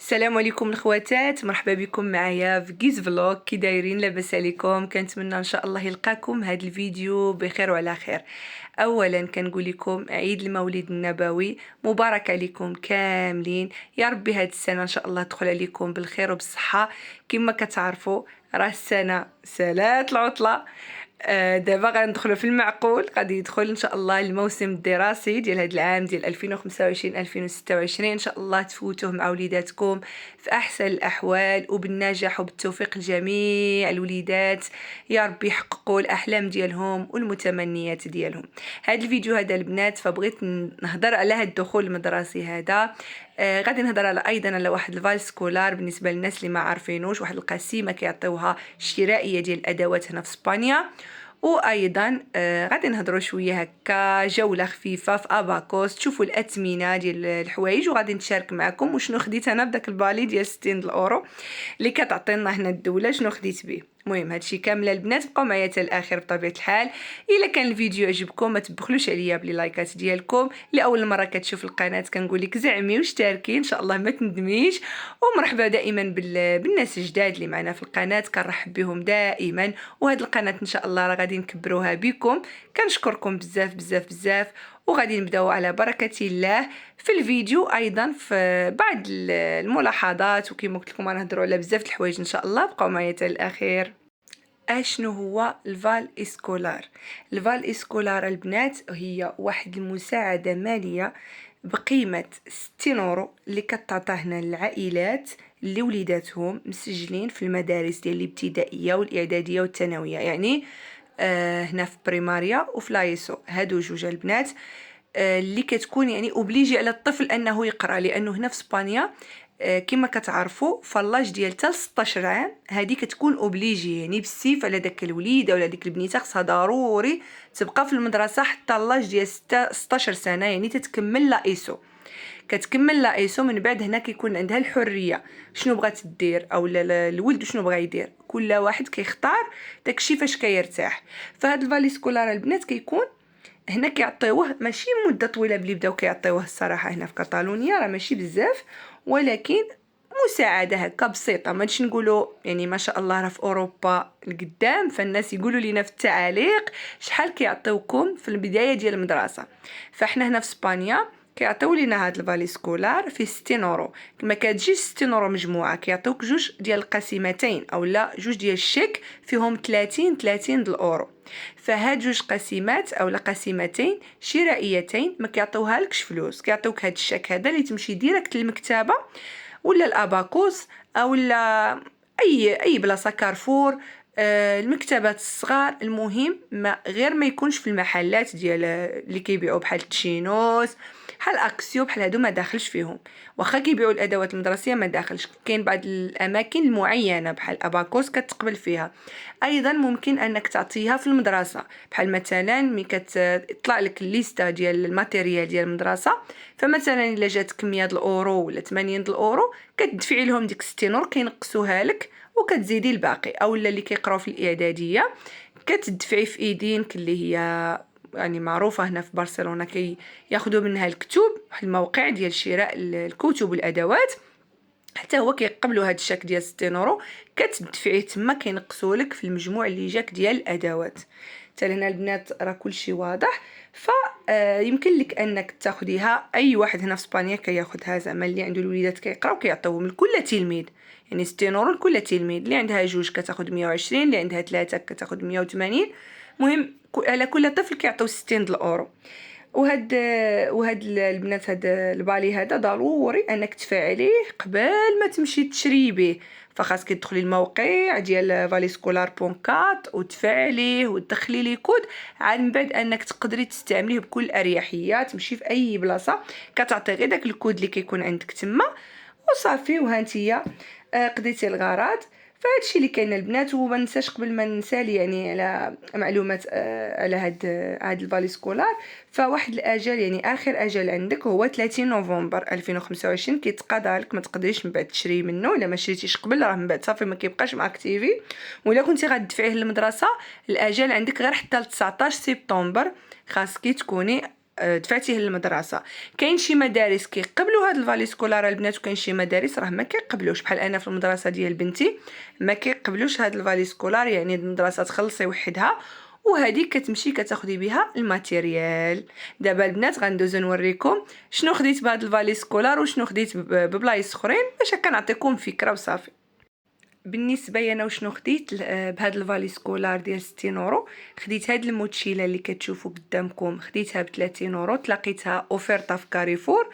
السلام عليكم الخواتات، مرحبا بكم معايا في كيز فلوق. كي دايرين؟ لاباس عليكم؟ كنتمنى ان شاء الله يلقاكم هذا الفيديو بخير وعلى خير. اولا كنقول لكم عيد المولد النبوي مبارك عليكم كاملين، يا ربي هاد السنه ان شاء الله تدخل عليكم بالخير وبالصحه. كما كتعرفوا راه السنه سالات العطله. دابا غندخلوا في المعقول، غادي يدخل ان شاء الله الموسم الدراسي ديال هذا العام ديال 2025 2026. ان شاء الله تفوتوه مع وليداتكم في احسن الاحوال وبالنجاح وبالتوفيق لجميع الوليدات، يا ربي يحققوا الاحلام ديالهم والمتمنيات ديالهم. هذا الفيديو هذا البنات فبغيت نهضر على هذا الدخول المدرسي هذا. غادي نهضر على ايضا على واحد الفال سكولار بالنسبه للناس اللي ما عارفينوش، واحد القسيمه كيعطيوها شرائيه ديال الادوات هنا في اسبانيا. وايضا غادي نهضروا شويه هكا جوله خفيفه في اباكوس، تشوفوا الاثمنه ديال الحوايج، وغادي نشارك معكم وشنو خديت انا بداك البالي ديال 60 الاورو اللي كتعطينا هنا الدوله، شنو خديت به. المهم هادشي كامل البنات بقاو معايا حتى الاخر بطبيعه الحال. الا كان الفيديو عجبكم ما تبخلوش عليا بلي لايكات ديالكم. لاول مره كتشوف القناه كنقول لك زعمي واشتركي ان شاء الله ما تندميش. ومرحبا دائما بالناس الجداد اللي معنا في القناه، كنرحب بهم دائما. وهاد القناه ان شاء الله راه غادي نكبروها بكم. كنشكركم بزاف بزاف بزاف. وغادي نبداو على بركه الله في الفيديو. ايضا في بعض الملاحظات، وكما قلت لكم غنهضروا على بزاف د الحوايج ان شاء الله، بقاو معايا حتى الاخير. اشنو هو الفال اسكولار؟ الفال اسكولار البنات هي واحد المساعده ماليه بقيمه 60 اورو اللي كتعطى هنا للعائلات اللي وليداتهم مسجلين في المدارس ديال الابتدائيه والاعداديه والثانويه، يعني هنا في بريماريا وفي لايسو، هادو جوج البنات. اللي كتكون يعني اوبليجي على الطفل انه يقرا، لانه هنا في اسبانيا كما كتعرفوا فلاج ديال حتى 16 عام هذه كتكون اوبليجي، يعني بالسيف على داك الوليده ولا ديك البنيته خصها ضروري تبقى في المدرسه حتى لاج ديال 16 سنه، يعني تتكمل لا ايسو. كتكمل لا ايسو من بعد هنا كيكون عندها الحريه شنو بغات دير، او الولد شنو بغا يدير، كل واحد كيختار داكشي فاش كيرتاح. فهاد الفالي سكولار البنات كيكون هنا كيعطيوه ماشي مده طويله بلي بداو كيعطيوه الصراحه هنا في كاتالونيا، راه ماشي بزاف، ولكن مساعده هكا بسيطه. مانش نقولوا يعني ما شاء الله راه في اوروبا القدام، فالناس يقولوا لينا في التعاليق شحال كيعطيوكم في البدايه ديال المدرسه. فاحنا هنا في اسبانيا كيعطيو لينا هاد الفالي سكولار في 60 اورو. ما كتجيش 60 اورو مجموعه، كيعطيوك جوج ديال القسيمتين او لا جوج ديال الشيك فيهم 30 د الاورو. فهاد جوج قسيمات او لا قسيمتين شرائيتين ما كيعطيوها لكش فلوس، كيعطيوك هاد الشيك هذا اللي تمشي ديريكت للمكتبه ولا الاباكوس او لا اي بلاصه كارفور، المكتبات الصغار. المهم ما غير ما يكونش في المحلات ديال اللي كيبيعوا بحال تشينوس بحال اكسيو بحال هادو، ما داخلش فيهم. واخا كيبيعوا الادوات المدرسيه ما داخلش، كاين بعض الاماكن المعينه بحال اباكوس كتقبل فيها. ايضا ممكن انك تعطيها في المدرسه، بحال مثلا ملي كتطلع لك الليسته ديال الماتيريال ديال المدرسه، فمثلا الا جاتك 100 الاورو ولا 80 الاورو كتدفعي لهم ديك 60 اورو كينقصوها لك وكتزيدي الباقي. اولا اللي كيقراو في الاعداديه كتدفعي في ايدينك اللي هي يعني معروفه هنا في برشلونه، ياخذوا منها الكتب، الموقع ديال شراء الكتب والادوات، حتى هو كيقبلوا هاد الشاك ديال 60 اورو كتدفعيه تما كينقصوا لك في المجموع اللي جاك ديال الادوات. حتى هنا البنات راه كلشي واضح. يمكن لك انك تاخديها، اي واحد هنا في اسبانيا كياخدها، زعما اللي عنده الوليدات كيقراو كيعطيوهم لكل تلميذ، يعني 60 اورو لكل تلميذ. اللي عندها جوج كتاخد 120، اللي عندها ثلاثه كتاخد 180. المهم على كل طفل كيعطيو 60 الاورو. وهاد البنات هاد البالي هذا ضروري انك تفعليه قبل ما تمشي تشري به. فخاصك تدخلي الموقع ديال valiscolar.cat وتفعليه وتدخلي لي كود، عاد من بعد انك تقدري تستعمليه بكل اريحيه. تمشي في اي بلاصه كتعطي غير داك الكود اللي كيكون عندك تما وصافي، وهانتيا قضيتي الغرض. فهادشي اللي كاين البنات. وما ننساش قبل ما نسالي يعني على معلومات على هاد الفالي سكولار، فواحد الاجل يعني اخر اجل عندك هو 30 نوفمبر 2025 كيتقاضى لك، ما تقدريش من بعد تشري منه الا ما شريتيش قبل، راه من بعد صافي ما كيبقاش معاك تيفي. ولا كنتي غتدفعيه للمدرسه الاجل عندك غير حتى ل 19 سبتمبر، خاصك تكوني دفعتيه للمدرسه. كاين شي مدارس كيقبلوا هاد الفالي سكولار البنات، وكاين شي مدارس راه ما كيقبلوش، بحال انا في المدرسه ديال بنتي ما كيقبلوش هاد الفالي سكولار، يعني المدرسه تخلصي وحدها وهذه كتمشي كتاخدي بها الماتيريال. دابا البنات غندوزو نوريكم شنو خديت بهاد الفالي سكولار وشنو خديت ببلايص اخرين باش كنعطيكم فكره وصافي. بالنسبه لي انا وشنو خديت بهاد الفالي سكولار ديال 60 اورو، خديت هاد الموتشيله اللي كتشوفوا قدامكم، خديتها ب 30 اورو، تلاقيتها اوفرتا في كاريفور.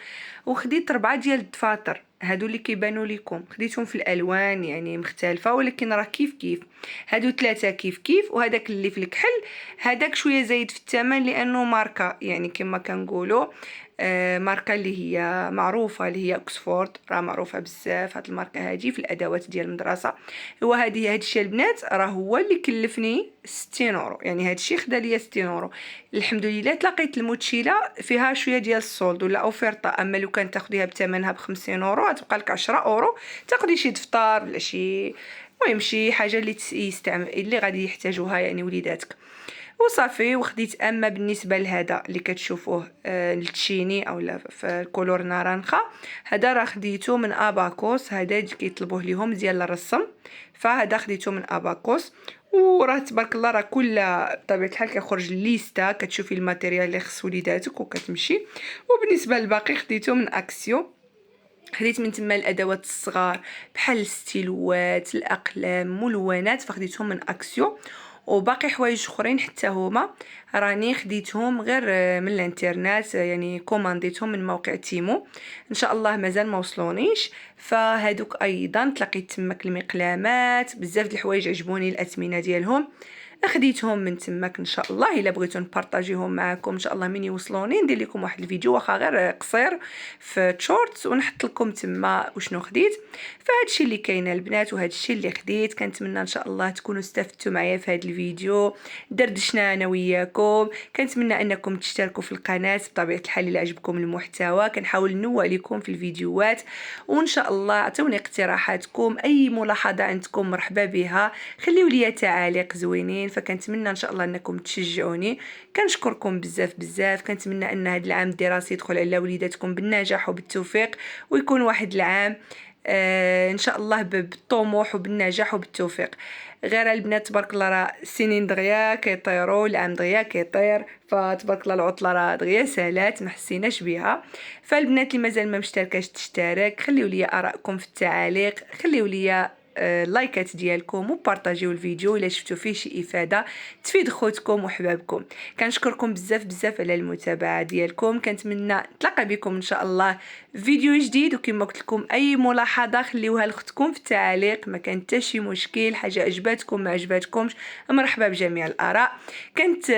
وخديت 4 ديال الدفاتر هادو اللي كيبانوا لكم، خديتهم في الالوان يعني مختلفه ولكن راه كيف كيف. هادو 3 كيف كيف، وهداك اللي في الكحل هداك شويه زايد في الثمن لانه ماركه، يعني كما كنقولوا ماركه اللي هي معروفه، اللي هي اوكسفورد، راه معروفه بزاف هاد الماركه هادي في الادوات ديال المدرسه. هو هادشي البنات راه هو اللي كلفني 60 اورو، يعني هادشي خدا ليا 60 اورو. الحمد لله تلاقيت الموتشيله فيها شويه ديال السولد ولا اوفرطه، اما لو كان تاخديها بثمنها ب 50 اورو غتبقى لك 10 اورو تاخدي شي دفتر ولا شي، المهم شي حاجه اللي يستعمل اللي غادي يحتاجوها يعني وليداتك وصافي. وخديت اما بالنسبه لهذا اللي كتشوفوه التشيني اولا في الكولور نارنخه، هذا راه خديته من اباكوس، هذا اللي كيطلبوه ليهم ديال الرسم، فهذا خديته من اباكوس. وراه تبارك الله راه كل بطبيعه الحال كيخرج الليسته كتشوفي الماتيريال اللي خص وليداتك وكتمشي. وبالنسبه للباقي خديته من اكسيو، خديت من تما الادوات الصغار بحال الستيلوات، الاقلام، ملونات، فخديتهم من اكسيو. وباقي حوايج اخرين حتى هما راني خديتهم غير من الانترنت، يعني كومانديتهم من موقع تيمو، ان شاء الله مازال ما وصلونيش. فهادوك ايضا تلاقيت تماك المقلامات، بزاف د الحوايج عجبوني الاثمنه ديالهم، خديتهم من تماك. ان شاء الله الا بغيتو نبارطاجيهم معكم ان شاء الله من يوصلوني ندير لكم واحد الفيديو واخا غير قصير في شورتس ونحط لكم تما وشنو خديت. فهادشي اللي كاينه البنات وهادشي اللي خديت. كنتمنى ان شاء الله تكونوا استفدتوا معايا في هذا الفيديو، دردشنا انا وياكم. كنتمنى انكم تشتركوا في القناه بطبيعه الحال الا عجبكم المحتوى، كنحاول ننوع لكم في الفيديوهات. وان شاء الله عطوني اقتراحاتكم، اي ملاحظه عندكم مرحبا بها، خليوا لي تعاليق زوينين. فكنتمنى ان شاء الله انكم تشجعوني. كنشكركم بزاف بزاف. كنتمنى ان هذا العام الدراسي يدخل على وليداتكم بالنجاح وبالتوفيق، ويكون واحد العام ان شاء الله بالطموح وبالنجاح وبالتوفيق. غير البنات تبارك الله راه السنين دغيا كيطيروا، العام دغيا كيطير، فتبارك الله العطله راه دغيا سالات ما حسيناش بها. فالبنات اللي مازال ما مشتركاش تشترك، خليوا لي ارائكم في التعاليق، خليوا لي اللايكات ديالكم وبارطاجيو الفيديو الا شفتوا فيه شي افاده تفيد خوتكم وحبابكم. كنشكركم بزاف بزاف على المتابعه ديالكم. كنتمنى نتلاقى بكم ان شاء الله في فيديو جديد. وكما قلت لكم اي ملاحظه خليوها لاختكم في التعاليق، ما كان حتى شي مشكل، حاجه عجباتكم ما عجباتكمش مرحبا بجميع الاراء. كنت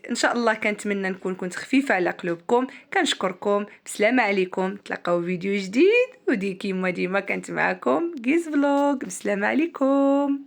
ان شاء الله كنتمنى نكون كنت خفيفه على قلوبكم. كنشكركم، بسلامه عليكم، تلاقاو فيديو جديد. ودي كيما ديما كانت معكم جيز فلوق، بسلامه عليكم.